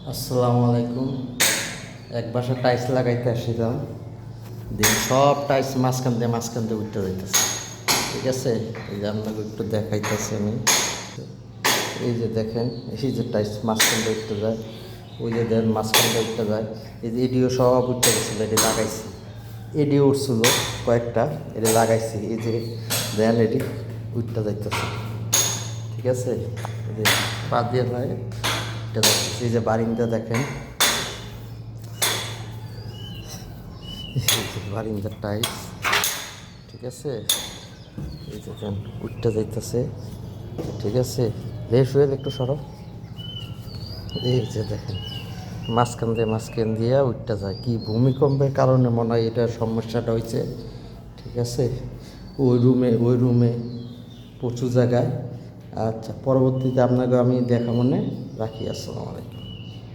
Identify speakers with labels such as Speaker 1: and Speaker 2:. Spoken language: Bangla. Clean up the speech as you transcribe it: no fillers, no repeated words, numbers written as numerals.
Speaker 1: আসসালামু আলাইকুম। এক বাসা টাইলস লাগাইতে আসছিলাম, দিন সব টাইলস মাঝখান দিয়ে উঠতে যাইতেছে। ঠিক আছে, এই যে আপনাকে একটু দেখাইতেছি আমি। এই যে দেখেন, এই যে টাইলস মাঝখান দিয়ে উঠতে যায়, ওই যে দেন মাঝখান দিয়ে উঠতে যায়। এই যে এডিও সব উঠতে গেছিলো, এটি লাগাইছি। এডিও উঠছিল কয়েকটা, এটি লাগাইছি। এই যে দেন এটি উঠতে যাইতেছে। ঠিক আছে, এই যে পা দিয়ে লাগে এটা যাইতেছে। এই যে বারিন্দা দেখেন, বারিন্দার টাইলস। ঠিক আছে, এই যে উঠটা যাইতেছে। ঠিক আছে, রেস হয়ে একটু সরব। এই যে দেখেন, মাঝখান দিয়ে উঠটা যায়। কি ভূমিকম্পের কারণে মনে হয় এটার সমস্যাটা হয়েছে। ঠিক আছে, ওই রুমে প্রচুর জায়গায়। আচ্ছা, পরবর্তীতে আপনাকে আমি দেখা মনে রাখি। আসসালামু আলাইকুম।